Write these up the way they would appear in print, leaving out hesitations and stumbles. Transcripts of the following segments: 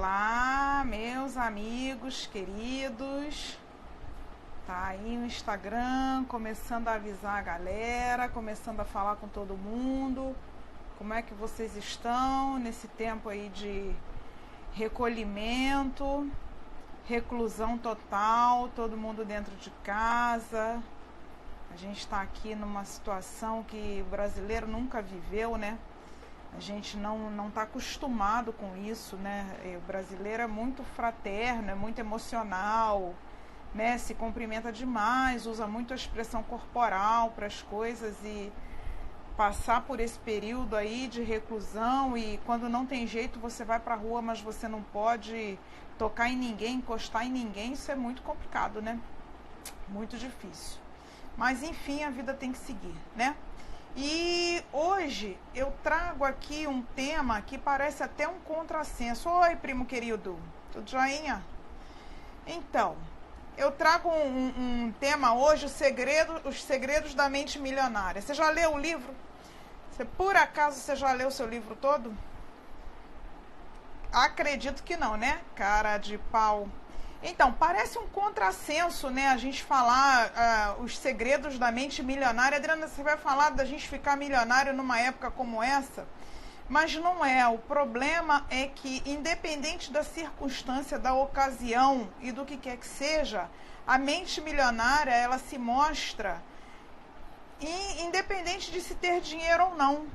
Olá, meus amigos queridos. Tá aí o Instagram, começando a avisar a galera, começando a falar com todo mundo. Como é que vocês estão nesse tempo aí de recolhimento, reclusão total, todo mundo dentro de casa. A gente está aqui numa situação que o brasileiro nunca viveu, né? A gente não está acostumado com isso, né? O brasileiro é muito fraterno, é muito emocional, né? Se cumprimenta demais, usa muito a expressão corporal para as coisas, e passar por esse período aí de reclusão, e quando não tem jeito você vai para a rua, mas você não pode tocar em ninguém, encostar em ninguém, isso é muito complicado, né? Muito difícil. Mas enfim, a vida tem que seguir, né? E hoje eu trago aqui um tema que parece até um contrassenso. Oi, primo querido, tudo joinha? Então, eu trago um tema hoje, os segredos da mente milionária. Você já leu o livro? Por acaso você já leu o seu livro todo? Acredito que não, né? Cara de pau. Então, parece um contrassenso, né, a gente falar os segredos da mente milionária. Adriana, você vai falar da gente ficar milionário numa época como essa? Mas não é. O problema é que, independente da circunstância, da ocasião e do que quer que seja, a mente milionária, ela se mostra independente de se ter dinheiro ou não.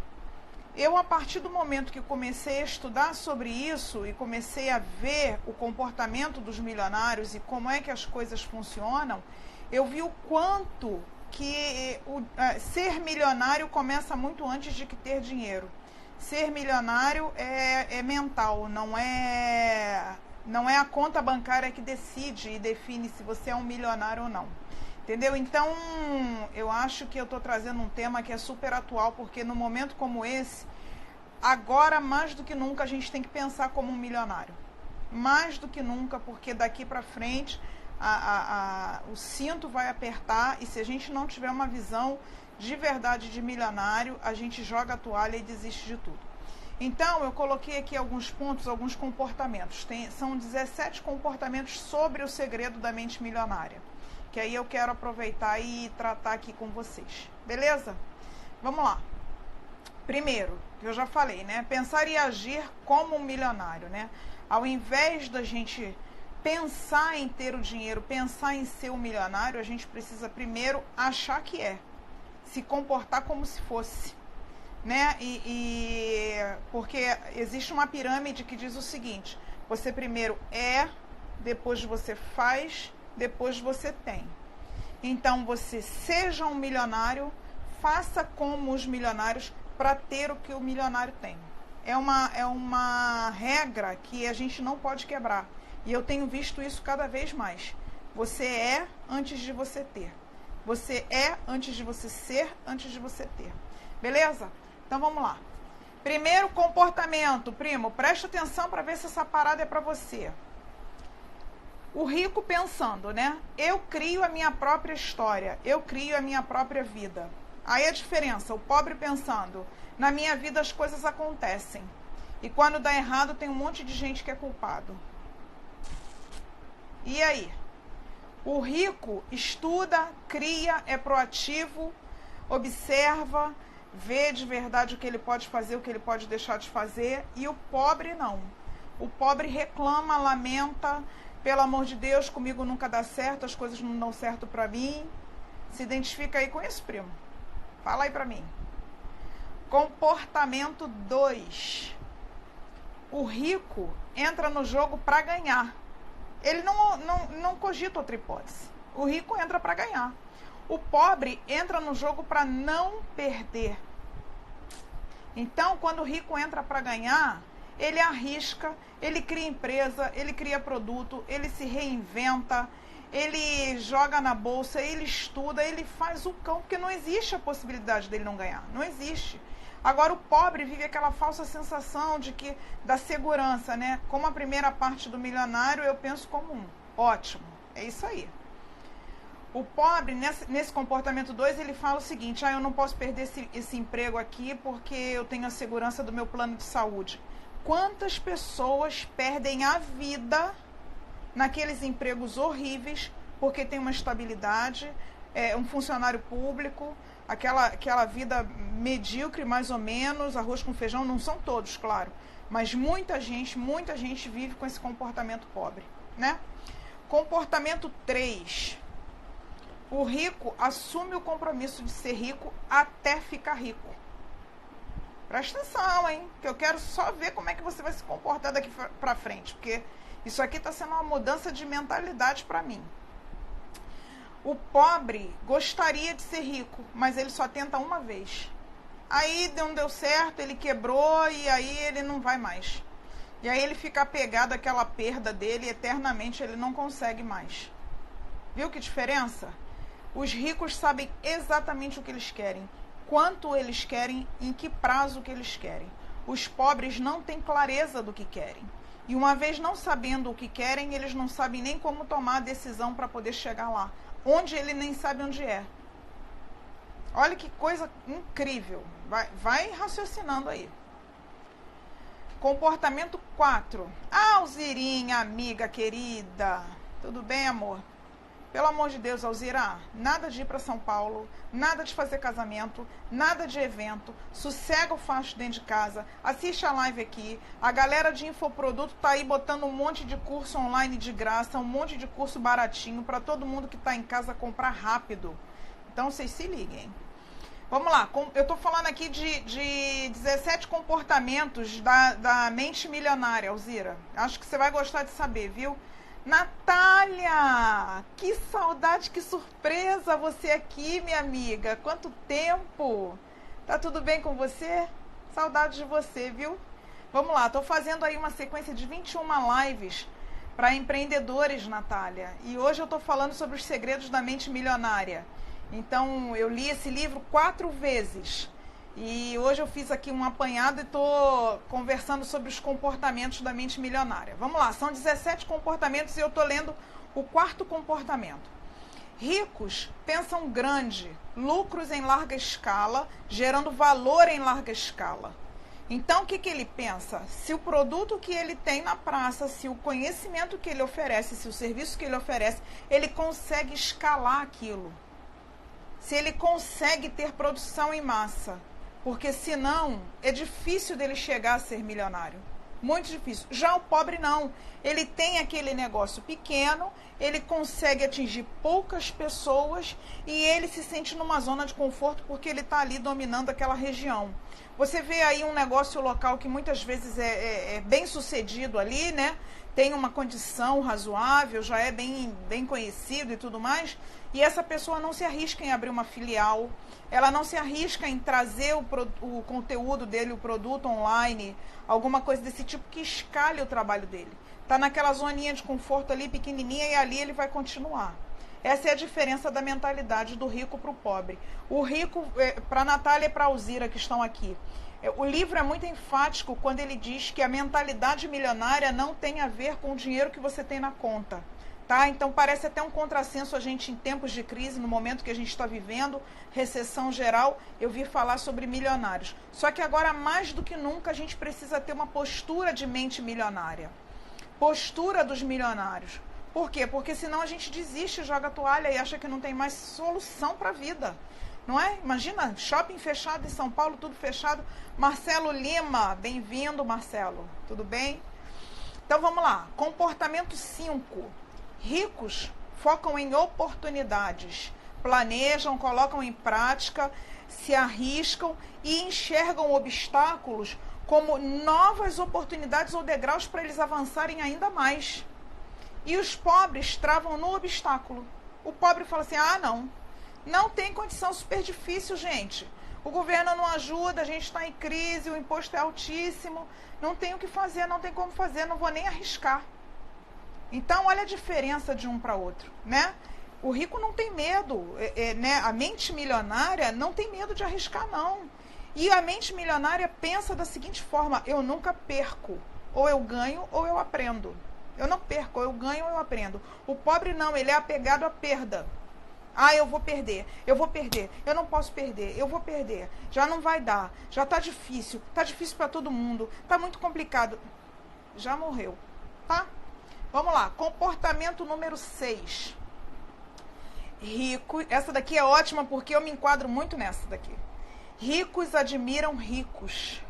Eu, a partir do momento que comecei a estudar sobre isso e comecei a ver o comportamento dos milionários e como é que as coisas funcionam, eu vi o quanto que ser milionário começa muito antes de que ter dinheiro. Ser milionário é mental, não é a conta bancária que decide e define se você é um milionário ou não. Entendeu? Então, eu acho que eu estou trazendo um tema que é super atual, porque no momento como esse, agora mais do que nunca a gente tem que pensar como um milionário. Mais do que nunca, porque daqui para frente o cinto vai apertar, e se a gente não tiver uma visão de verdade de milionário, a gente joga a toalha e desiste de tudo. Então, eu coloquei aqui alguns pontos, alguns comportamentos. São 17 comportamentos sobre o segredo da mente milionária, que aí eu quero aproveitar e tratar aqui com vocês. Beleza? Vamos lá. Primeiro, que eu já falei, né? Pensar e agir como um milionário, né? Ao invés da gente pensar em ter o dinheiro, pensar em ser um milionário, a gente precisa primeiro achar que é. Se comportar como se fosse, né? Porque existe uma pirâmide que diz o seguinte: você primeiro depois você faz, depois você tem. Então, você seja um milionário, faça como os milionários para ter o que o milionário tem. É uma regra que a gente não pode quebrar. E eu tenho visto isso cada vez mais. Você é antes de você ter. Você é antes de você ser, antes de você ter. Beleza? Então, vamos lá. Primeiro comportamento, primo, presta atenção para ver se essa parada é para você. O rico pensando, né? Eu crio a minha própria história, eu crio a minha própria vida. Aí a diferença, o pobre pensando, na minha vida as coisas acontecem. E quando dá errado tem um monte de gente que é culpado. E aí? O rico estuda, cria, é proativo, observa, vê de verdade o que ele pode fazer, o que ele pode deixar de fazer. E o pobre não. O pobre reclama, lamenta, pelo amor de Deus, comigo nunca dá certo, as coisas não dão certo pra mim. Se identifica aí com isso, primo? Fala aí pra mim. Comportamento 2. O rico entra no jogo pra ganhar. Ele não cogita outra hipótese. O rico entra pra ganhar. O pobre entra no jogo pra não perder. Então, quando o rico entra pra ganhar, ele arrisca, ele cria empresa, ele cria produto, ele se reinventa, ele joga na bolsa, ele estuda, ele faz o cão, porque não existe a possibilidade dele não ganhar, não existe. Agora o pobre vive aquela falsa sensação da segurança, né? Como a primeira parte do milionário, eu penso como ótimo, é isso aí. O pobre, nesse comportamento 2, ele fala o seguinte: eu não posso perder esse emprego aqui porque eu tenho a segurança do meu plano de saúde. Quantas pessoas perdem a vida naqueles empregos horríveis porque tem uma estabilidade, um funcionário público, aquela vida medíocre mais ou menos, arroz com feijão, não são todos, claro, mas muita gente vive com esse comportamento pobre, né? Comportamento 3. O rico assume o compromisso de ser rico até ficar rico. Presta atenção, hein? Que eu quero só ver como é que você vai se comportar daqui pra frente, porque isso aqui está sendo uma mudança de mentalidade para mim. O pobre gostaria de ser rico, mas ele só tenta uma vez. Aí não deu certo, ele quebrou e aí ele não vai mais. E aí ele fica apegado àquela perda dele e eternamente ele não consegue mais. Viu que diferença? Os ricos sabem exatamente o que eles querem, quanto eles querem, em que prazo que eles querem. Os pobres não têm clareza do que querem. E uma vez não sabendo o que querem, eles não sabem nem como tomar a decisão para poder chegar lá. Onde ele nem sabe onde é. Olha que coisa incrível. Vai raciocinando aí. Comportamento 4. Alzirinha, amiga querida. Tudo bem, amor? Pelo amor de Deus, Alzira, nada de ir para São Paulo, nada de fazer casamento, nada de evento, sossega o facho dentro de casa, assiste a live aqui, a galera de infoproduto tá aí botando um monte de curso online de graça, um monte de curso baratinho para todo mundo que tá em casa comprar rápido. Então, vocês se liguem. Vamos lá, eu tô falando aqui de 17 comportamentos da mente milionária, Alzira. Acho que você vai gostar de saber, viu? Natália, que saudade, que surpresa você aqui, minha amiga. Quanto tempo? Tá tudo bem com você? Saudade de você, viu? Vamos lá, tô fazendo aí uma sequência de 21 lives para empreendedores, Natália. E hoje eu tô falando sobre os segredos da mente milionária. Então, eu li esse livro 4 vezes. E hoje eu fiz aqui um apanhado e estou conversando sobre os comportamentos da mente milionária. Vamos lá, são 17 comportamentos e eu estou lendo o 4º comportamento. Ricos pensam grande, lucros em larga escala, gerando valor em larga escala. Então, o que ele pensa? Se o produto que ele tem na praça, se o conhecimento que ele oferece, se o serviço que ele oferece, ele consegue escalar aquilo. Se ele consegue ter produção em massa. Porque senão é difícil dele chegar a ser milionário. Muito difícil. Já o pobre não. Ele tem aquele negócio pequeno, ele consegue atingir poucas pessoas e ele se sente numa zona de conforto porque ele está ali dominando aquela região. Você vê aí um negócio local que muitas vezes é bem sucedido ali, né? Tem uma condição razoável, já é bem conhecido e tudo mais, e essa pessoa não se arrisca em abrir uma filial, ela não se arrisca em trazer o conteúdo dele, o produto online, alguma coisa desse tipo que escale o trabalho dele. Está naquela zoninha de conforto ali, pequenininha, e ali ele vai continuar. Essa é a diferença da mentalidade do rico para o pobre. O rico, para a Natália e para a Alzira que estão aqui, o livro é muito enfático quando ele diz que a mentalidade milionária não tem a ver com o dinheiro que você tem na conta. Tá? Então parece até um contrassenso a gente em tempos de crise, no momento que a gente está vivendo, recessão geral, eu vi falar sobre milionários. Só que agora, mais do que nunca, a gente precisa ter uma postura de mente milionária. Postura dos milionários. Por quê? Porque senão a gente desiste, joga a toalha e acha que não tem mais solução para a vida. Não é? Imagina, shopping fechado em São Paulo, tudo fechado. Marcelo Lima, bem-vindo, Marcelo. Tudo bem? Então vamos lá. Comportamento 5. Ricos focam em oportunidades, planejam, colocam em prática, se arriscam e enxergam obstáculos como novas oportunidades ou degraus para eles avançarem ainda mais. E os pobres travam no obstáculo. O pobre fala assim, não tem condição, super difícil, gente. O governo não ajuda, a gente está em crise, o imposto é altíssimo, não tem o que fazer, não tem como fazer, não vou nem arriscar. Então, olha a diferença de um para outro, né? O rico não tem medo, né? A mente milionária não tem medo de arriscar, não. E a mente milionária pensa da seguinte forma, eu nunca perco, ou eu ganho ou eu aprendo. Eu não perco, eu ganho ou eu aprendo. O pobre não, ele é apegado à perda. Ah, eu vou perder, eu não posso perder, eu vou perder, já não vai dar, já tá difícil para todo mundo, tá muito complicado. Já morreu, tá? Vamos lá, comportamento número 6. Rico, essa daqui é ótima porque eu me enquadro muito nessa daqui. Ricos admiram ricos.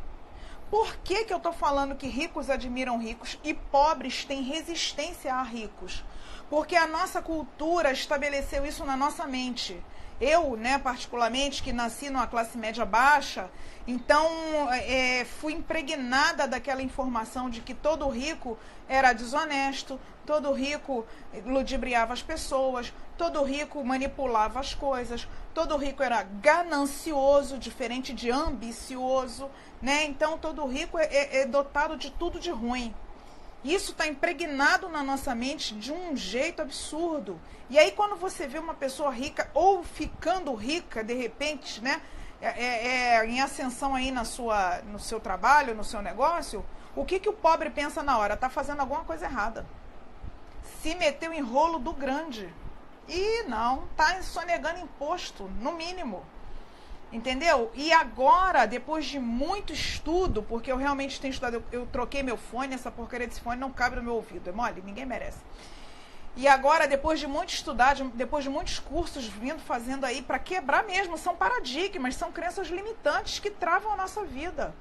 Por que eu tô falando que ricos admiram ricos e pobres têm resistência a ricos? Porque a nossa cultura estabeleceu isso na nossa mente. Eu, né, particularmente, que nasci numa classe média baixa, então fui impregnada daquela informação de que todo rico era desonesto, todo rico ludibriava as pessoas, todo rico manipulava as coisas, todo rico era ganancioso, diferente de ambicioso, né? Então todo rico é dotado de tudo de ruim. Isso está impregnado na nossa mente de um jeito absurdo. E aí quando você vê uma pessoa rica ou ficando rica, de repente, né, em ascensão aí no seu trabalho, no seu negócio, o que o pobre pensa na hora? Está fazendo alguma coisa errada. Se meteu em rolo do grande. E não, está sonegando imposto, no mínimo. Entendeu? E agora, depois de muito estudo, porque eu realmente tenho estudado, eu troquei meu fone, essa porcaria desse fone não cabe no meu ouvido, é mole, ninguém merece. E agora, depois de muito estudar, depois de muitos cursos vindo fazendo aí para quebrar mesmo, são paradigmas, são crenças limitantes que travam a nossa vida.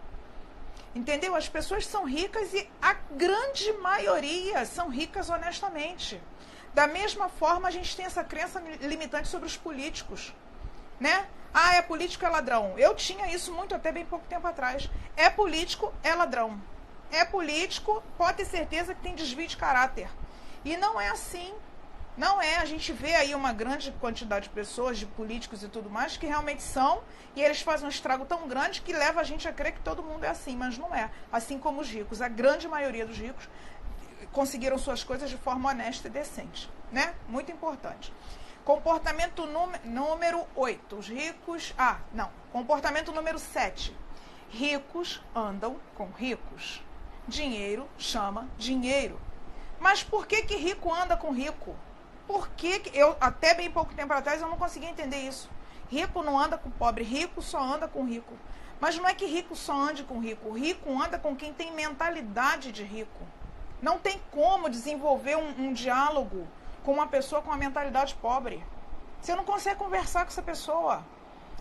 Entendeu? As pessoas são ricas e a grande maioria são ricas honestamente. Da mesma forma, a gente tem essa crença limitante sobre os políticos, né? Ah, é político, é ladrão. Eu tinha isso muito até bem pouco tempo atrás. É político, é ladrão. É político, pode ter certeza que tem desvio de caráter. E não é assim. Não é. A gente vê aí uma grande quantidade de pessoas, de políticos e tudo mais, que realmente são, e eles fazem um estrago tão grande que leva a gente a crer que todo mundo é assim, mas não é. Assim como os ricos. A grande maioria dos ricos conseguiram suas coisas de forma honesta e decente, né? Muito importante. Comportamento número 8. Os ricos... Comportamento número 7. Ricos andam com ricos. Dinheiro chama dinheiro. Mas por que rico anda com rico? Por que eu, até bem pouco tempo atrás, eu não conseguia entender isso. Rico não anda com pobre, rico só anda com rico. Mas não é que rico só ande com rico. Rico anda com quem tem mentalidade de rico. Não tem como desenvolver um diálogo com uma pessoa com uma mentalidade pobre. Você não consegue conversar com essa pessoa.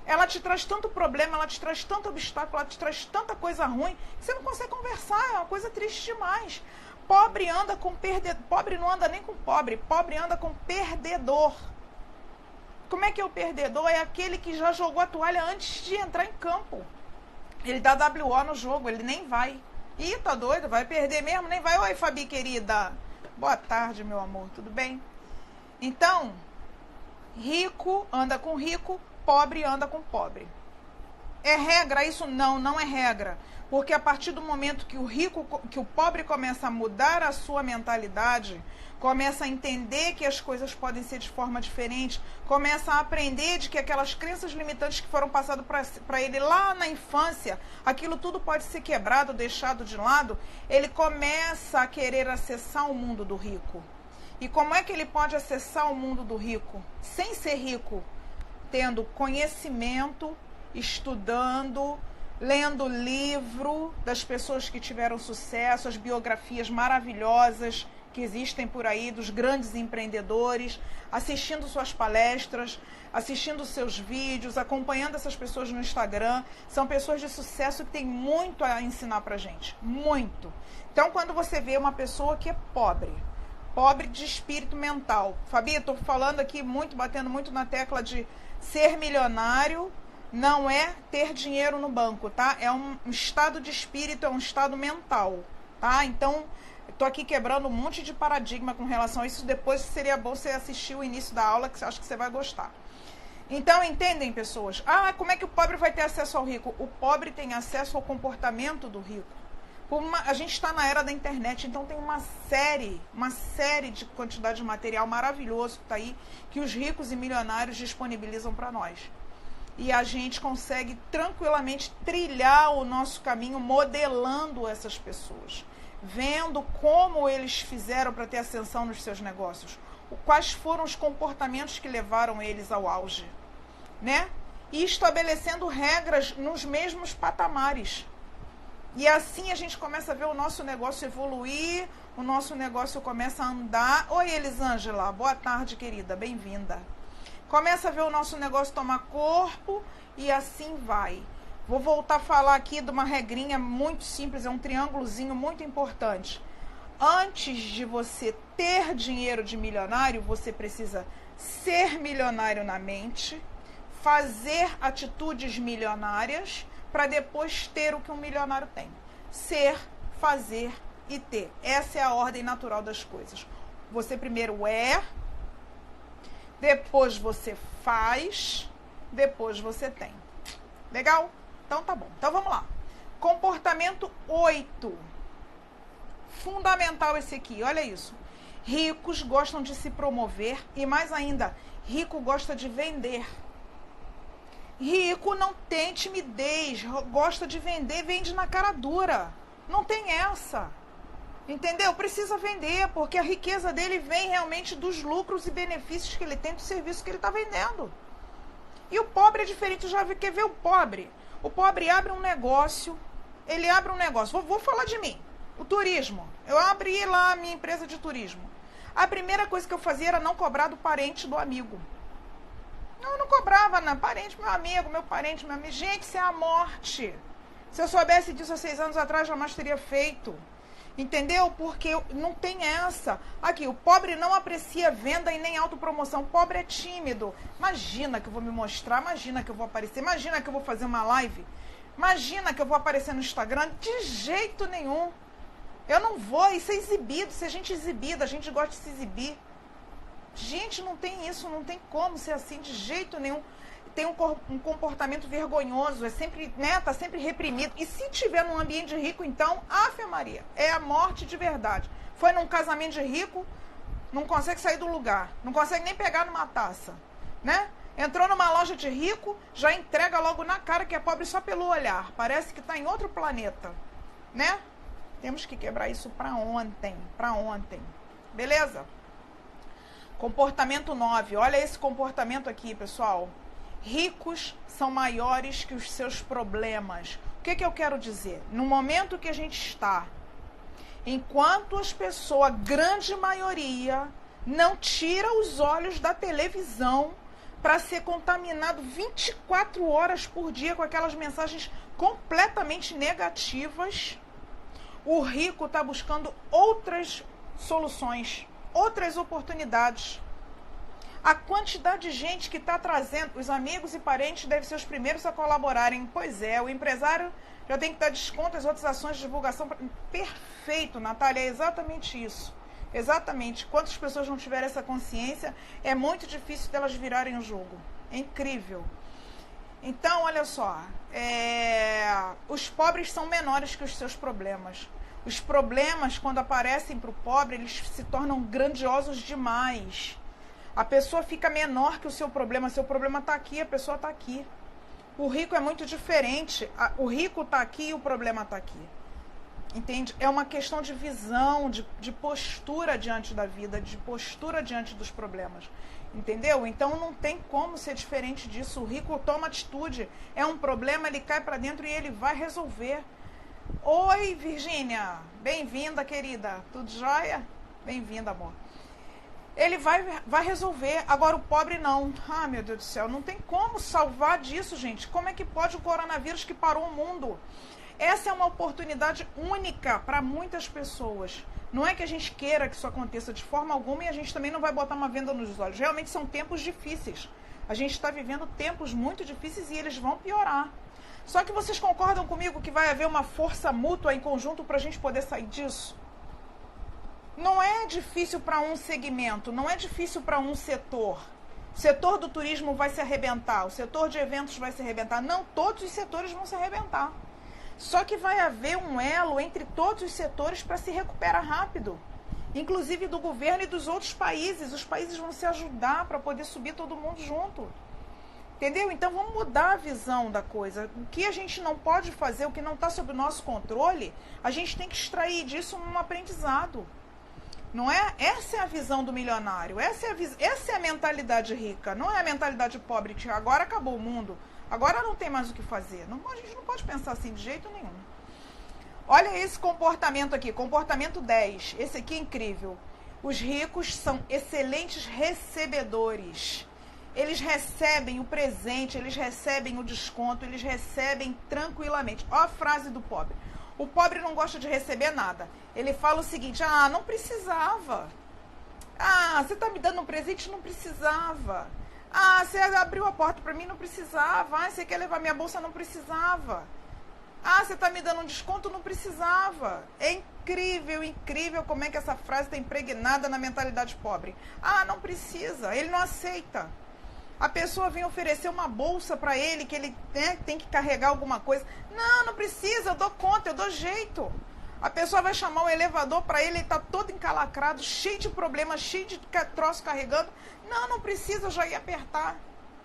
Ela te traz tanto problema, ela te traz tanto obstáculo, ela te traz tanta coisa ruim, que você não consegue conversar, é uma coisa triste demais. Pobre anda com perdedor. Pobre não anda nem com pobre anda com perdedor. Como é que é o perdedor? É aquele que já jogou a toalha antes de entrar em campo. Ele dá WO no jogo, ele nem vai. Ih, tá doido? Vai perder mesmo? Nem vai. Oi, Fabi, querida. Boa tarde, meu amor, tudo bem? Então, rico anda com rico, pobre anda com pobre. É regra isso? Não, não é regra. Porque a partir do momento que o pobre começa a mudar a sua mentalidade, começa a entender que as coisas podem ser de forma diferente, começa a aprender de que aquelas crenças limitantes que foram passadas para ele lá na infância, aquilo tudo pode ser quebrado, deixado de lado, ele começa a querer acessar o mundo do rico. E como é que ele pode acessar o mundo do rico? Sem ser rico, tendo conhecimento, estudando, lendo livro das pessoas que tiveram sucesso, as biografias maravilhosas que existem por aí dos grandes empreendedores, assistindo suas palestras, assistindo seus vídeos, acompanhando essas pessoas no Instagram. São pessoas de sucesso que têm muito a ensinar pra gente, muito. Então, quando você vê uma pessoa que é pobre de espírito mental, Fabi, estou falando aqui muito, batendo muito na tecla de ser milionário, não é ter dinheiro no banco, tá? É um estado de espírito, é um estado mental, tá? Então, estou aqui quebrando um monte de paradigma com relação a isso. Depois seria bom você assistir o início da aula, que acho que você vai gostar. Então, entendem, pessoas? Ah, como é que o pobre vai ter acesso ao rico? O pobre tem acesso ao comportamento do rico. A gente está na era da internet, então tem uma série de quantidade de material maravilhoso que está aí, que os ricos e milionários disponibilizam para nós. E a gente consegue tranquilamente trilhar o nosso caminho modelando essas pessoas, vendo como eles fizeram para ter ascensão nos seus negócios, quais foram os comportamentos que levaram eles ao auge, né? E estabelecendo regras nos mesmos patamares. E assim a gente começa a ver o nosso negócio evoluir, o nosso negócio começa a andar. Oi, Elisângela, boa tarde, querida, bem-vinda. Começa a ver o nosso negócio tomar corpo e assim vai. Vou voltar a falar aqui de uma regrinha muito simples, é um triângulozinho muito importante. Antes de você ter dinheiro de milionário, você precisa ser milionário na mente, fazer atitudes milionárias, para depois ter o que um milionário tem. Ser, fazer e ter. Essa é a ordem natural das coisas. Você primeiro é, depois você faz, depois você tem. Legal? Então tá bom. Então vamos lá. Comportamento 8. Fundamental esse aqui, olha isso. Ricos gostam de se promover e mais ainda, rico gosta de vender. Rico não tem timidez, gosta de vender, vende na cara dura. Não tem essa. Entendeu? Precisa vender, porque a riqueza dele vem realmente dos lucros e benefícios que ele tem do serviço que ele está vendendo. E o pobre é diferente, já quer ver o pobre? O pobre abre um negócio, ele abre um negócio. Vou falar de mim, o turismo. Eu abri lá a minha empresa de turismo. A primeira coisa que eu fazia era não cobrar do parente do amigo. Eu não cobrava, não. Parente, meu amigo, meu parente, meu amigo. Gente, isso é a morte. Se eu soubesse disso há 6 anos atrás, jamais teria feito. Entendeu? Porque não tem essa. Aqui, o pobre não aprecia venda e nem autopromoção. O pobre é tímido. Imagina que eu vou me mostrar, imagina que eu vou aparecer, imagina que eu vou fazer uma live, imagina que eu vou aparecer no Instagram. De jeito nenhum. Eu não vou. Isso é exibido, isso é gente exibida, a gente gosta de se exibir. Gente, não tem isso, não tem como ser assim de jeito nenhum. Tem um comportamento vergonhoso, é sempre, né, tá sempre reprimido. E se tiver num ambiente rico, então, Ave Maria, é a morte de verdade. Foi num casamento de rico, não consegue sair do lugar, não consegue nem pegar numa taça, né? Entrou numa loja de rico, já entrega logo na cara que é pobre só pelo olhar. Parece que tá em outro planeta, né? Temos que quebrar isso para ontem, beleza? Comportamento 9. Olha esse comportamento aqui, pessoal. Ricos são maiores que os seus problemas. O que eu quero dizer? No momento que a gente está, enquanto as pessoas, a grande maioria, não tira os olhos da televisão para ser contaminado 24 horas por dia com aquelas mensagens completamente negativas, o rico está buscando outras soluções, outras oportunidades. A quantidade de gente que está trazendo, os amigos e parentes devem ser os primeiros a colaborarem. Pois é, o empresário já tem que dar desconto às outras ações de divulgação. Perfeito, Natália, é exatamente isso. Exatamente. Quantas pessoas não tiverem essa consciência, é muito difícil delas virarem o jogo. É incrível. Então, olha só, os pobres são menores que os seus problemas. Os problemas, quando aparecem para o pobre, eles se tornam grandiosos demais. A pessoa fica menor que o seu problema. Seu problema está aqui, a pessoa está aqui. O rico é muito diferente. O rico está aqui e o problema está aqui. Entende? É uma questão de visão, de postura diante da vida, de postura diante dos problemas. Entendeu? Então não tem como ser diferente disso. O rico toma atitude. É um problema, ele cai para dentro e ele vai resolver. Oi, Virgínia. Bem-vinda, querida. Tudo jóia? Bem-vinda, amor. Ele vai resolver. Agora o pobre não. Ah, meu Deus do céu, não tem como salvar disso, gente. Como é que pode o coronavírus que parou o mundo? Essa é uma oportunidade única para muitas pessoas. Não é que a gente queira que isso aconteça de forma alguma e a gente também não vai botar uma venda nos olhos. Realmente são tempos difíceis. A gente está vivendo tempos muito difíceis e eles vão piorar. Só que vocês concordam comigo que vai haver uma força mútua em conjunto para a gente poder sair disso? Não é difícil para um segmento, não é difícil para um setor. O setor do turismo vai se arrebentar, o setor de eventos vai se arrebentar. Não todos os setores vão se arrebentar. Só que vai haver um elo entre todos os setores para se recuperar rápido. Inclusive do governo e dos outros países. Os países vão se ajudar para poder subir todo mundo junto. Entendeu? Então vamos mudar a visão da coisa. O que a gente não pode fazer, o que não está sob o nosso controle, a gente tem que extrair disso um aprendizado. Não é? Essa é a visão do milionário, essa é a mentalidade rica, não é a mentalidade pobre, que agora acabou o mundo, agora não tem mais o que fazer. Não, a gente não pode pensar assim de jeito nenhum. Olha esse comportamento aqui, comportamento 10, esse aqui é incrível. Os ricos são excelentes recebedores. Eles recebem o presente, eles recebem o desconto, eles recebem tranquilamente. Olha a frase do pobre. O pobre não gosta de receber nada. Ele fala o seguinte: ah, não precisava. Ah, você está me dando um presente? Não precisava. Ah, você abriu a porta para mim? Não precisava. Ah, você quer levar minha bolsa? Não precisava. Ah, você está me dando um desconto? Não precisava. É incrível, incrível como é que essa frase está impregnada na mentalidade pobre. Ah, não precisa. Ele não aceita. A pessoa vem oferecer uma bolsa para ele, que ele tem que carregar alguma coisa. Não, não precisa, eu dou conta, eu dou jeito. A pessoa vai chamar um elevador para ele está todo encalacrado, cheio de problemas, cheio de troço carregando. Não, não precisa, eu já ia apertar.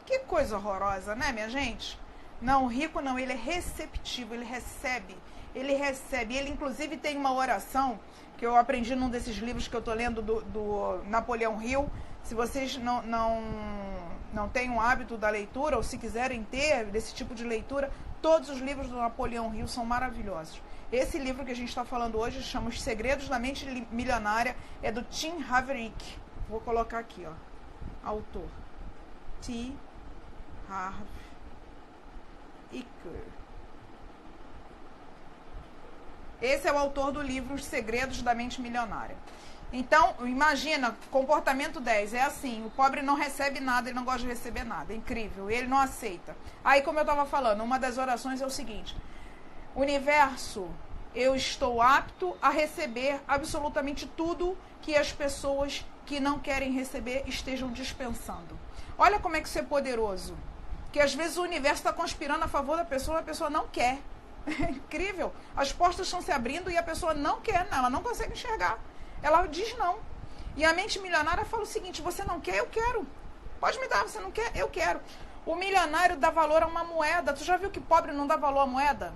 Que coisa horrorosa, né, minha gente? Não, o rico não, ele é receptivo, ele recebe. Ele inclusive tem uma oração que eu aprendi num desses livros que eu estou lendo do Napoleão Hill. Se vocês não têm o hábito da leitura, ou se quiserem ter desse tipo de leitura, todos os livros do Napoleão Hill são maravilhosos. Esse livro que a gente está falando hoje chama Os Segredos da Mente Milionária, é do Tim Haverick. Vou colocar aqui, ó, autor. T. Harv Eker. Esse é o autor do livro Os Segredos da Mente Milionária. Então, imagina, comportamento 10, é assim, o pobre não recebe nada, ele não gosta de receber nada, é incrível, ele não aceita. Aí, como eu estava falando, uma das orações é o seguinte: universo, eu estou apto a receber absolutamente tudo que as pessoas que não querem receber estejam dispensando. Olha como é que isso é poderoso, que às vezes o universo está conspirando a favor da pessoa, a pessoa não quer. É incrível, as portas estão se abrindo e a pessoa não quer, ela não consegue enxergar. Ela diz não. E a mente milionária fala o seguinte: você não quer, eu quero. Pode me dar, você não quer, eu quero. O milionário dá valor a uma moeda. Tu já viu que pobre não dá valor à moeda?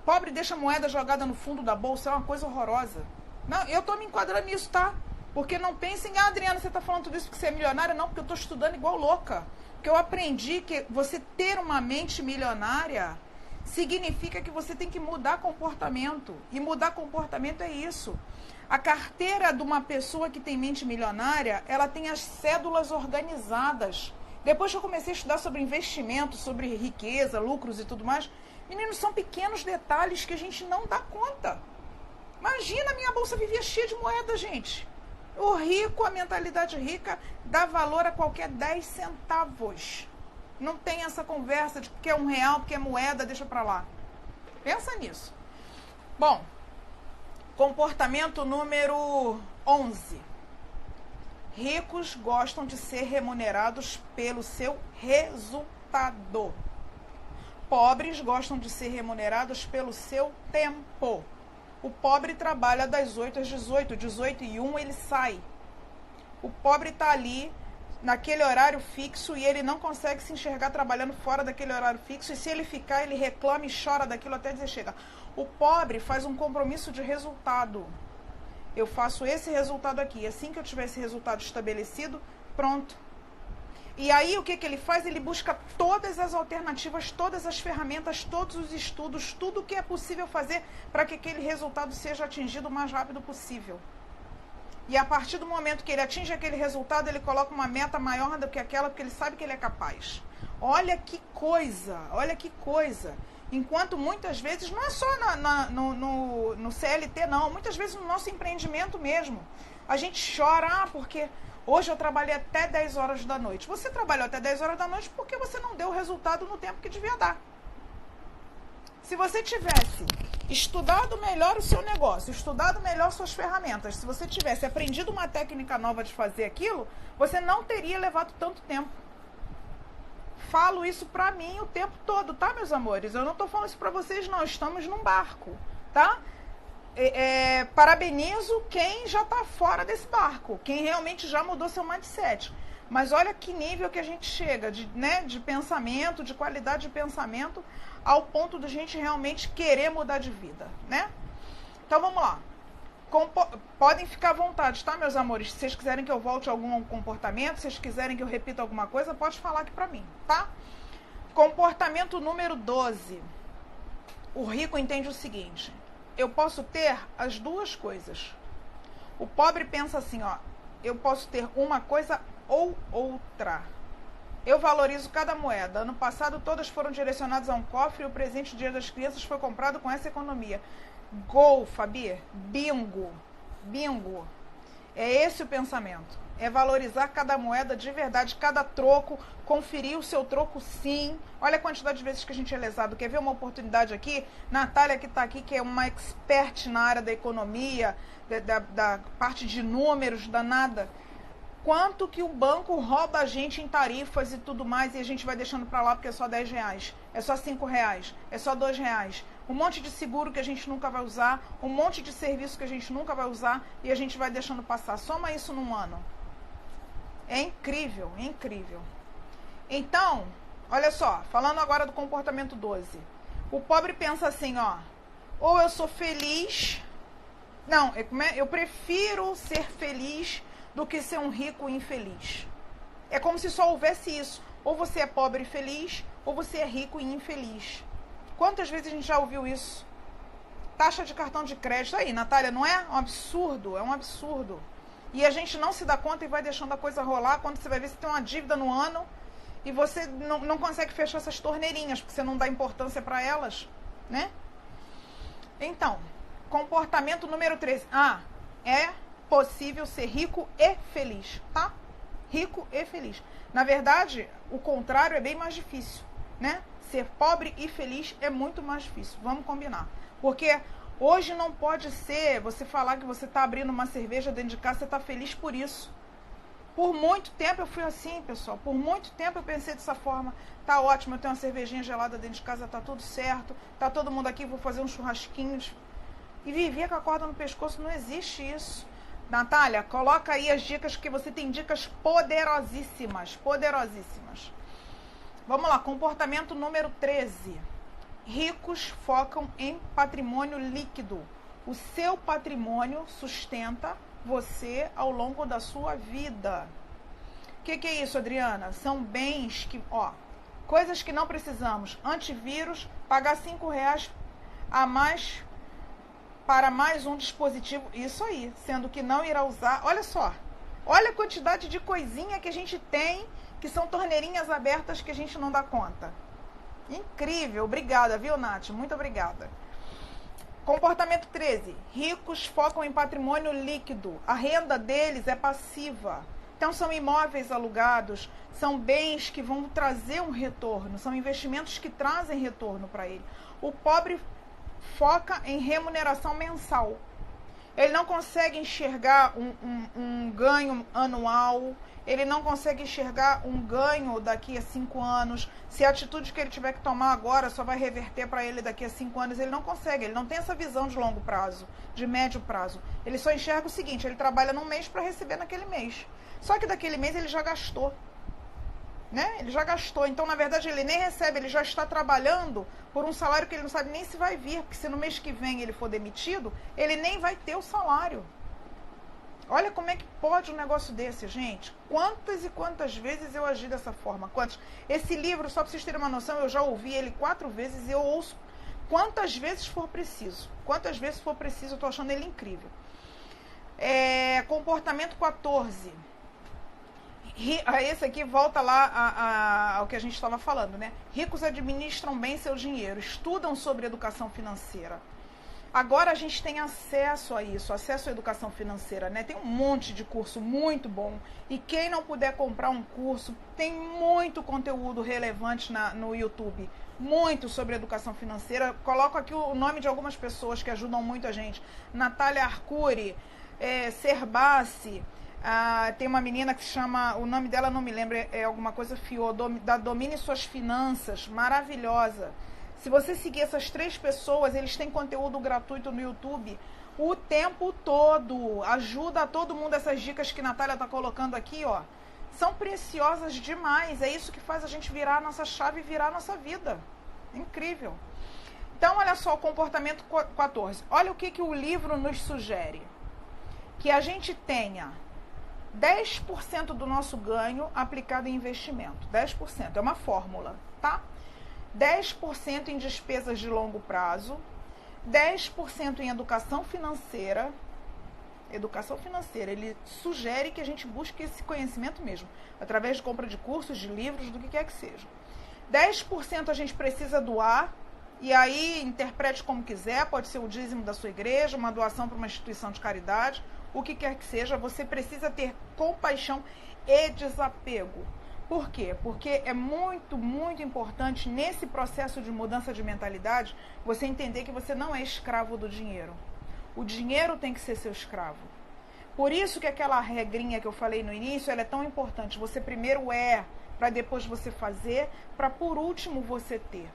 Pobre deixa a moeda jogada no fundo da bolsa, é uma coisa horrorosa. Não, eu tô me enquadrando nisso, tá? Porque não pensem, ah, Adriana, você tá falando tudo isso porque você é milionária? Não, porque eu tô estudando igual louca. Porque eu aprendi que você ter uma mente milionária significa que você tem que mudar comportamento. E mudar comportamento é isso. A carteira de uma pessoa que tem mente milionária, ela tem as cédulas organizadas. Depois que eu comecei a estudar sobre investimento, sobre riqueza, lucros e tudo mais, meninos, são pequenos detalhes que a gente não dá conta. Imagina, minha bolsa vivia cheia de moeda, gente. O rico, a mentalidade rica, dá valor a qualquer 10 centavos. Não tem essa conversa de que é R$1, porque é moeda, deixa pra lá. Pensa nisso. Bom, comportamento número 11. Ricos gostam de ser remunerados pelo seu resultado. Pobres gostam de ser remunerados pelo seu tempo. O pobre trabalha das 8 às 18, 18h01 ele sai. O pobre está ali naquele horário fixo e ele não consegue se enxergar trabalhando fora daquele horário fixo, e se ele ficar, ele reclama e chora daquilo até dizer chega. O pobre faz um compromisso de resultado. Eu faço esse resultado aqui, assim que eu tiver esse resultado estabelecido, pronto. E aí o que ele faz? Ele busca todas as alternativas, todas as ferramentas, todos os estudos, tudo o que é possível fazer para que aquele resultado seja atingido o mais rápido possível. E a partir do momento que ele atinge aquele resultado, ele coloca uma meta maior do que aquela, porque ele sabe que ele é capaz. Olha que coisa, olha que coisa. Enquanto muitas vezes, não é só no CLT não, muitas vezes no nosso empreendimento mesmo. A gente chora, porque hoje eu trabalhei até 10 horas da noite. Você trabalhou até 10 horas da noite porque você não deu o resultado no tempo que devia dar. Se você tivesse estudado melhor o seu negócio, estudado melhor suas ferramentas, se você tivesse aprendido uma técnica nova de fazer aquilo, você não teria levado tanto tempo. Falo isso pra mim o tempo todo, tá, meus amores? Eu não tô falando isso pra vocês, não. Estamos num barco, tá? Parabenizo quem já tá fora desse barco, quem realmente já mudou seu mindset. Mas olha que nível que a gente chega de pensamento, de qualidade de pensamento, ao ponto de a gente realmente querer mudar de vida, né? Então vamos lá. Podem ficar à vontade, tá, meus amores? Se vocês quiserem que eu volte a algum comportamento, se vocês quiserem que eu repita alguma coisa, pode falar aqui pra mim, tá? Comportamento número 12. O rico entende o seguinte: eu posso ter as duas coisas. O pobre pensa assim, ó, eu posso ter uma coisa ou outra. Eu valorizo cada moeda. Ano passado todas foram direcionadas a um cofre e o presente do Dia das Crianças foi comprado com essa economia. Gol, Fabi. Bingo. Bingo. É esse o pensamento. É valorizar cada moeda de verdade, cada troco, conferir o seu troco sim. Olha a quantidade de vezes que a gente é lesado. Quer ver uma oportunidade aqui? Natália que está aqui, que é uma expert na área da economia, da parte de números, danada. Quanto que o banco rouba a gente em tarifas e tudo mais e a gente vai deixando para lá porque é só R$10, é só R$5, é só R$2. Um monte de seguro que a gente nunca vai usar, um monte de serviço que a gente nunca vai usar e a gente vai deixando passar. Soma isso num ano. É incrível, é incrível. Então, olha só, falando agora do comportamento 12. O pobre pensa assim, ó, ou eu sou feliz, não, eu prefiro ser feliz do que ser um rico infeliz. É como se só houvesse isso. Ou você é pobre e feliz, ou você é rico e infeliz. Quantas vezes a gente já ouviu isso? Taxa de cartão de crédito. Aí, Natália, não é um absurdo? É um absurdo. E a gente não se dá conta e vai deixando a coisa rolar. Quando você vai ver, você tem uma dívida no ano e você não consegue fechar essas torneirinhas, porque você não dá importância para elas, né? Então, comportamento número 13. É possível ser rico e feliz, tá? Rico e feliz. Na verdade, o contrário é bem mais difícil, né? Ser pobre e feliz é muito mais difícil. Vamos combinar. Porque hoje não pode ser você falar que você está abrindo uma cerveja dentro de casa, você está feliz por isso. Por muito tempo eu fui assim, pessoal. Por muito tempo eu pensei dessa forma. Tá ótimo, eu tenho uma cervejinha gelada dentro de casa, tá tudo certo. Tá todo mundo aqui, vou fazer uns churrasquinhos. E vivia com a corda no pescoço, não existe isso. Natália, coloca aí as dicas, que você tem dicas poderosíssimas, poderosíssimas. Vamos lá, comportamento número 13. Ricos focam em patrimônio líquido. O seu patrimônio sustenta você ao longo da sua vida. O que é isso, Adriana? São bens que, coisas que não precisamos. Antivírus, pagar R$5 a mais para mais um dispositivo, isso aí, sendo que não irá usar. Olha só, olha a quantidade de coisinha que a gente tem, que são torneirinhas abertas que a gente não dá conta. Incrível, obrigada, viu, Nath? Muito obrigada. Comportamento 13. Ricos focam em patrimônio líquido. A renda deles é passiva. Então, são imóveis alugados, são bens que vão trazer um retorno, são investimentos que trazem retorno para ele. O pobre foca em remuneração mensal. Ele não consegue enxergar um ganho anual, ele não consegue enxergar um ganho daqui a 5 anos. Se a atitude que ele tiver que tomar agora só vai reverter para ele daqui a 5 anos, ele não consegue, ele não tem essa visão de longo prazo, de médio prazo. Ele só enxerga o seguinte, ele trabalha num mês para receber naquele mês. Só que daquele mês ele já gastou. Né? Ele já gastou, então na verdade ele nem recebe, ele já está trabalhando por um salário que ele não sabe nem se vai vir, porque se no mês que vem ele for demitido, ele nem vai ter o salário. Olha como é que pode um negócio desse, gente. Quantas e quantas vezes eu agi dessa forma? Quantas? Esse livro, só para vocês terem uma noção, eu já ouvi ele 4 vezes e eu ouço quantas vezes for preciso. Quantas vezes for preciso, eu tô achando ele incrível. Comportamento 14. Esse aqui volta lá ao que a gente estava falando, né? Ricos administram bem seu dinheiro, estudam sobre educação financeira. Agora a gente tem acesso a isso, acesso à educação financeira, né? Tem um monte de curso muito bom. E quem não puder comprar um curso, tem muito conteúdo relevante no YouTube. Muito sobre educação financeira. Coloco aqui o nome de algumas pessoas que ajudam muito a gente. Natália Arcuri, Serbassi. Tem uma menina que se chama, o nome dela não me lembro, é alguma coisa Fiô, da Domine Suas Finanças, maravilhosa. Se você seguir essas 3 pessoas, eles têm conteúdo gratuito no YouTube o tempo todo. Ajuda a todo mundo. Essas dicas que a Natália está colocando aqui, ó, são preciosas demais. É isso que faz a gente virar a nossa chave e virar a nossa vida. Incrível. Então, olha só o comportamento 14. Olha o que o livro nos sugere. que a gente tenha 10% do nosso ganho aplicado em investimento. 10%, é uma fórmula, tá? 10% em despesas de longo prazo, 10% em educação financeira. Educação financeira, ele sugere que a gente busque esse conhecimento mesmo, através de compra de cursos, de livros, do que quer que seja. 10% a gente precisa doar, e aí interprete como quiser, pode ser o dízimo da sua igreja, uma doação para uma instituição de caridade, o que quer que seja, você precisa ter compaixão e desapego. Por quê? Porque é muito, muito importante nesse processo de mudança de mentalidade, você entender que você não é escravo do dinheiro. O dinheiro tem que ser seu escravo. Por isso que aquela regrinha que eu falei no início, ela é tão importante. Você primeiro para depois você fazer, para por último você ter.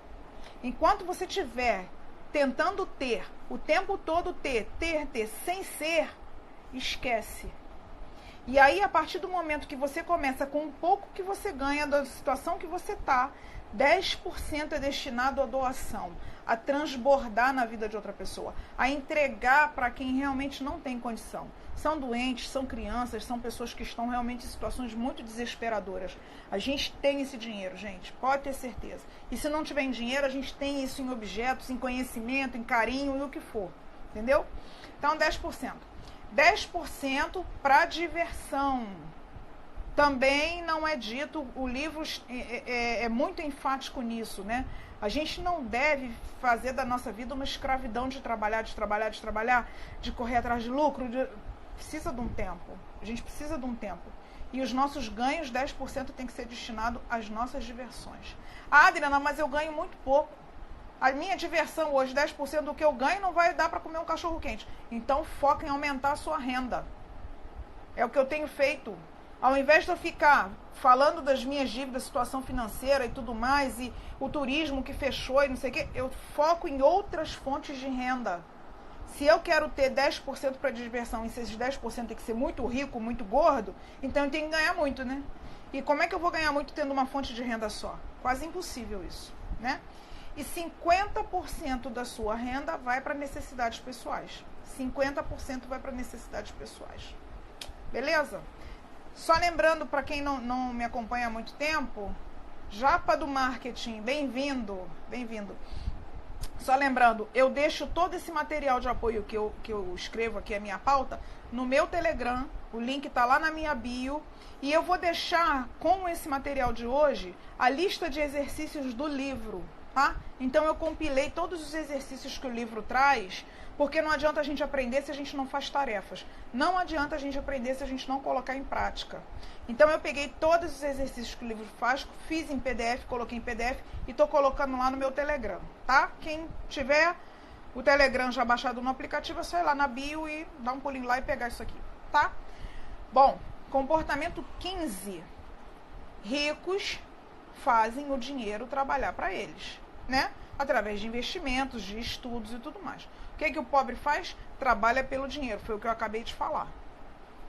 Enquanto você estiver tentando ter, o tempo todo ter, sem ser, esquece. E aí, a partir do momento que você começa com um pouco que você ganha da situação que você está, 10% é destinado à doação, a transbordar na vida de outra pessoa, a entregar para quem realmente não tem condição. São doentes, são crianças, são pessoas que estão realmente em situações muito desesperadoras. A gente tem esse dinheiro, gente, pode ter certeza. E se não tiver em dinheiro, a gente tem isso em objetos, em conhecimento, em carinho e o que for. Entendeu? Então, 10%. 10% para diversão. Também não é dito, o livro é muito enfático nisso, né? A gente não deve fazer da nossa vida uma escravidão de trabalhar, de correr atrás de lucro. Precisa de um tempo. A gente precisa de um tempo. E os nossos ganhos, 10% tem que ser destinado às nossas diversões. Ah, Adriana, mas eu ganho muito pouco. A minha diversão hoje, 10% do que eu ganho, não vai dar para comer um cachorro quente. Então, foca em aumentar a sua renda. É o que eu tenho feito. Ao invés de eu ficar falando das minhas dívidas, situação financeira e tudo mais, e o turismo que fechou e não sei o quê, eu foco em outras fontes de renda. Se eu quero ter 10% para diversão e se esses 10% tem que ser muito rico, muito gordo, então eu tenho que ganhar muito, né? E como é que eu vou ganhar muito tendo uma fonte de renda só? Quase impossível isso, né? E 50% da sua renda vai para necessidades pessoais. 50% vai para necessidades pessoais. Beleza? Só lembrando, para quem não me acompanha há muito tempo, Japa do Marketing, bem-vindo, bem-vindo. Só lembrando, eu deixo todo esse material de apoio que eu escrevo aqui, a minha pauta, no meu Telegram, o link está lá na minha bio, e eu vou deixar com esse material de hoje a lista de exercícios do livro, tá? Então eu compilei todos os exercícios que o livro traz, porque não adianta a gente aprender se a gente não faz tarefas. Não adianta a gente aprender se a gente não colocar em prática. Então eu peguei todos os exercícios que o livro faz, fiz em PDF, coloquei em PDF e estou colocando lá no meu Telegram, tá? Quem tiver o Telegram já baixado no aplicativo, é só ir lá na bio e dar um pulinho lá e pegar isso aqui, tá? Bom, comportamento 15. Ricos fazem o dinheiro trabalhar para eles, né? Através de investimentos, de estudos e tudo mais. O que o pobre faz? Trabalha pelo dinheiro, foi o que eu acabei de falar.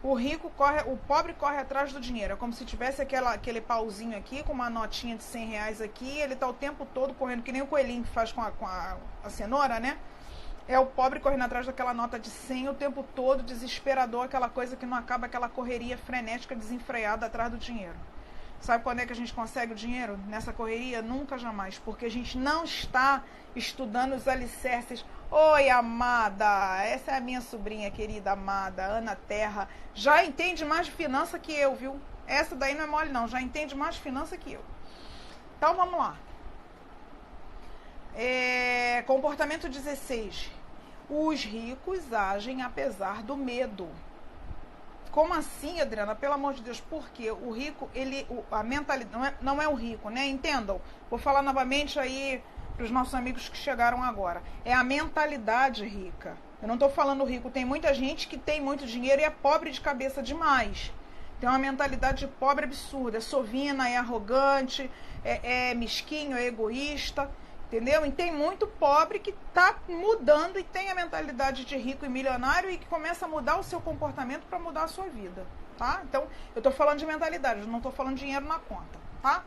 O pobre corre atrás do dinheiro, é como se tivesse aquele pauzinho aqui, com uma notinha de 100 reais aqui, ele tá o tempo todo correndo, que nem o coelhinho que faz com a cenoura, né? É o pobre correndo atrás daquela nota de 100 o tempo todo, desesperador, aquela coisa que não acaba, aquela correria frenética, desenfreada atrás do dinheiro. Sabe quando é que a gente consegue o dinheiro? Nessa correria? Nunca, jamais. Porque a gente não está estudando os alicerces. Oi, amada. Essa é a minha sobrinha querida, amada, Ana Terra. Já entende mais de finança que eu, viu? Essa daí não é mole, não. Já entende mais de finança que eu. Então, vamos lá. Comportamento 16. Os ricos agem apesar do medo. Como assim, Adriana? Pelo amor de Deus, porque o rico, a mentalidade, não é o rico, né? Entendam. Vou falar novamente aí para os nossos amigos que chegaram agora. É a mentalidade rica. Eu não estou falando rico. Tem muita gente que tem muito dinheiro e é pobre de cabeça demais. Tem uma mentalidade de pobre absurda. É sovina, é arrogante, é mesquinho, é egoísta. Entendeu? E tem muito pobre que está mudando e tem a mentalidade de rico e milionário e que começa a mudar o seu comportamento para mudar a sua vida, tá? Então, eu estou falando de mentalidade, eu não estou falando de dinheiro na conta, tá?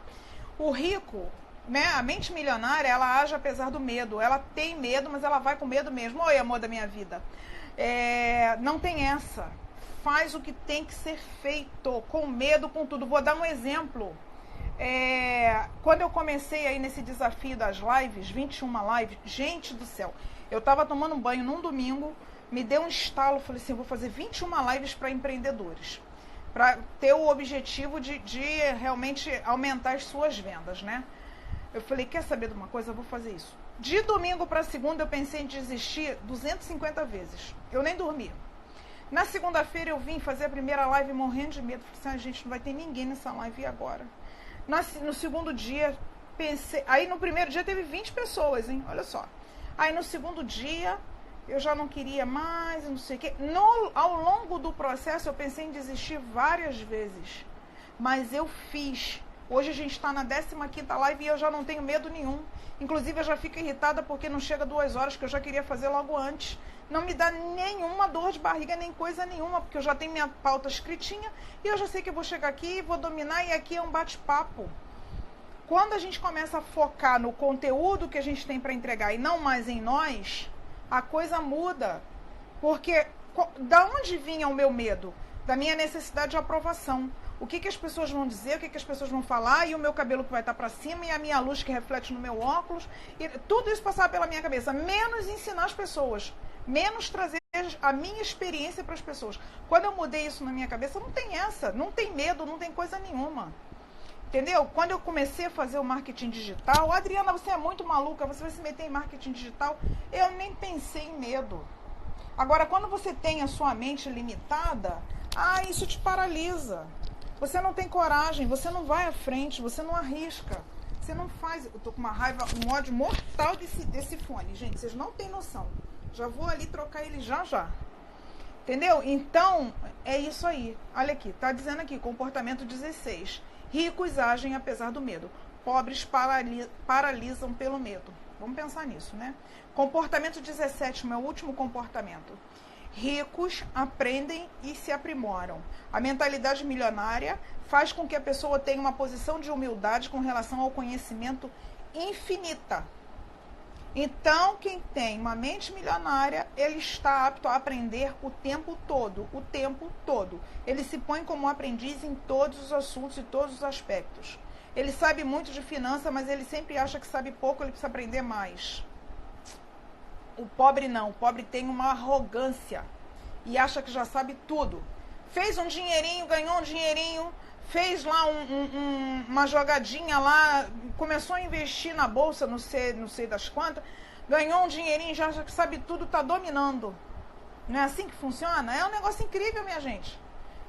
O rico, né, a mente milionária, ela age apesar do medo. Ela tem medo, mas ela vai com medo mesmo. Oi, amor da minha vida. Não tem essa. faz o que tem que ser feito, com medo, com tudo. Vou dar um exemplo. Quando eu comecei aí nesse desafio das lives, 21 lives, gente do céu, eu tava tomando um banho num domingo, me deu um estalo, falei assim, eu vou fazer 21 lives para empreendedores, para ter o objetivo de realmente aumentar as suas vendas, né? Eu falei, quer saber de uma coisa? Eu vou fazer isso. De domingo para segunda eu pensei em desistir 250 vezes. Eu nem dormi. Na segunda-feira eu vim fazer a primeira live morrendo de medo. Falei assim, gente, não vai ter ninguém nessa live, e agora? No segundo dia, pensei... Aí no primeiro dia teve 20 pessoas, hein? Olha só. Aí no segundo dia, eu já não queria mais, não sei o quê. Ao longo do processo, eu pensei em desistir várias vezes. Mas eu fiz. Hoje a gente está na 15ª live e eu já não tenho medo nenhum. Inclusive, eu já fico irritada porque não chega 2 horas, que eu já queria fazer logo antes. Não me dá nenhuma dor de barriga, nem coisa nenhuma, porque eu já tenho minha pauta escritinha e eu já sei que eu vou chegar aqui, vou dominar, e aqui é um bate-papo. Quando a gente começa a focar no conteúdo que a gente tem para entregar e não mais em nós, a coisa muda. Porque da onde vinha o meu medo? Da minha necessidade de aprovação. O que as pessoas vão dizer, o que as pessoas vão falar, e o meu cabelo que vai estar para cima, e a minha luz que reflete no meu óculos, e tudo isso passava pela minha cabeça, menos ensinar as pessoas, menos trazer a minha experiência para as pessoas. Quando eu mudei isso na minha cabeça, não tem essa, não tem medo, não tem coisa nenhuma. Entendeu? Quando eu comecei a fazer o marketing digital, Adriana, você é muito maluca, você vai se meter em marketing digital, eu nem pensei em medo. Agora, quando você tem a sua mente limitada, isso te paralisa. Você não tem coragem, você não vai à frente, você não arrisca, você não faz... Eu tô com uma raiva, um ódio mortal desse fone, gente, vocês não têm noção. Já vou ali trocar ele já. Entendeu? Então, é isso aí. Olha aqui, tá dizendo aqui, comportamento 16. Ricos agem apesar do medo. Pobres paralisam pelo medo. Vamos pensar nisso, né? Comportamento 17, o meu último comportamento. Ricos aprendem e se aprimoram. A mentalidade milionária faz com que a pessoa tenha uma posição de humildade com relação ao conhecimento infinita. Então, quem tem uma mente milionária, ele está apto a aprender o tempo todo. O tempo todo. Ele se põe como aprendiz em todos os assuntos e todos os aspectos. Ele sabe muito de finança, mas ele sempre acha que sabe pouco, ele precisa aprender mais. O pobre não, o pobre tem uma arrogância e acha que já sabe tudo. Fez um dinheirinho, ganhou um dinheirinho, fez lá uma jogadinha lá, começou a investir na bolsa, não sei das quantas, ganhou um dinheirinho, já acha que sabe tudo, está dominando. Não é assim que funciona? É um negócio incrível, minha gente.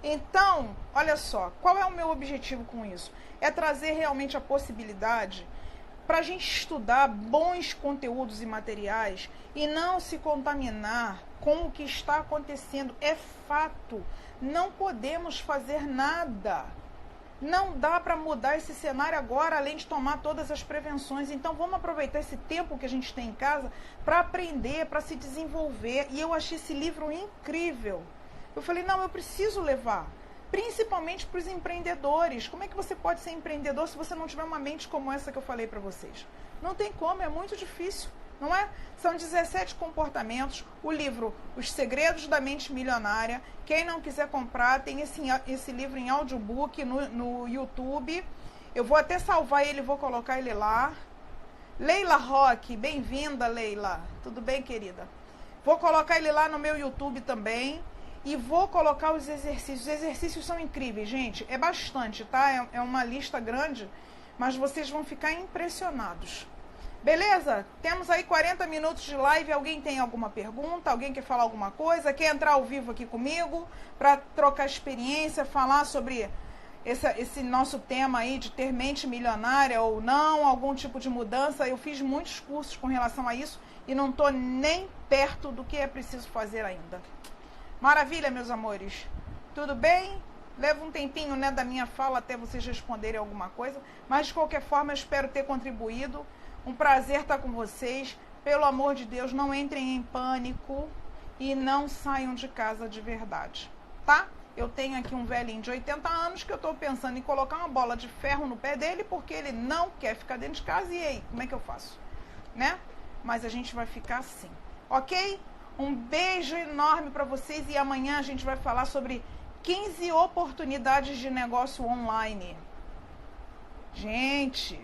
Então, olha só, qual é o meu objetivo com isso? É trazer realmente a possibilidade para a gente estudar bons conteúdos e materiais e não se contaminar com o que está acontecendo. É fato. Não podemos fazer nada. Não dá para mudar esse cenário agora, além de tomar todas as prevenções. Então, vamos aproveitar esse tempo que a gente tem em casa para aprender, para se desenvolver. E eu achei esse livro incrível. Eu falei, não, eu preciso levar. Principalmente para os empreendedores. Como é que você pode ser empreendedor se você não tiver uma mente como essa que eu falei para vocês? Não tem como, é muito difícil, não é? São 17 comportamentos. O livro Os Segredos da Mente Milionária. Quem não quiser comprar, tem esse livro em audiobook no YouTube. Eu vou até salvar ele, vou colocar ele lá. Leila Roque, bem-vinda, Leila. Tudo bem, querida? Vou colocar ele lá no meu YouTube também. E vou colocar os exercícios. Os exercícios são incríveis, gente. É bastante, tá? É uma lista grande, mas vocês vão ficar impressionados. Beleza? Temos aí 40 minutos de live. Alguém tem alguma pergunta? Alguém quer falar alguma coisa? Quer entrar ao vivo aqui comigo para trocar experiência, falar sobre esse nosso tema aí de ter mente milionária ou não, algum tipo de mudança? Eu fiz muitos cursos com relação a isso e não estou nem perto do que é preciso fazer ainda. Maravilha, meus amores. Tudo bem? Leva um tempinho, né, da minha fala até vocês responderem alguma coisa. Mas, de qualquer forma, eu espero ter contribuído. Um prazer estar com vocês. Pelo amor de Deus, não entrem em pânico e não saiam de casa de verdade, tá? Eu tenho aqui um velhinho de 80 anos que eu estou pensando em colocar uma bola de ferro no pé dele porque ele não quer ficar dentro de casa. E aí, como é que eu faço? Né? Mas a gente vai ficar assim, ok? Um beijo enorme para vocês e amanhã a gente vai falar sobre 15 oportunidades de negócio online. Gente,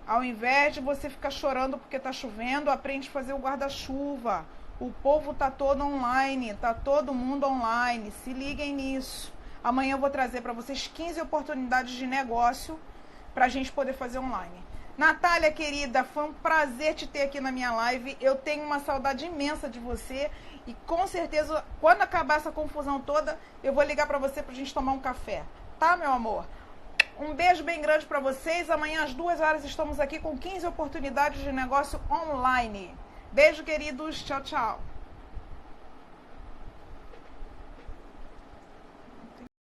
ao invés de você ficar chorando porque tá chovendo, aprende a fazer o guarda-chuva. O povo tá todo online, tá todo mundo online. Se liguem nisso. Amanhã eu vou trazer para vocês 15 oportunidades de negócio para a gente poder fazer online. Natália, querida, foi um prazer te ter aqui na minha live. Eu tenho uma saudade imensa de você e com certeza, quando acabar essa confusão toda, eu vou ligar para você para a gente tomar um café. Tá, meu amor? Um beijo bem grande para vocês. Amanhã às 2 horas estamos aqui com 15 oportunidades de negócio online. Beijo, queridos. Tchau, tchau.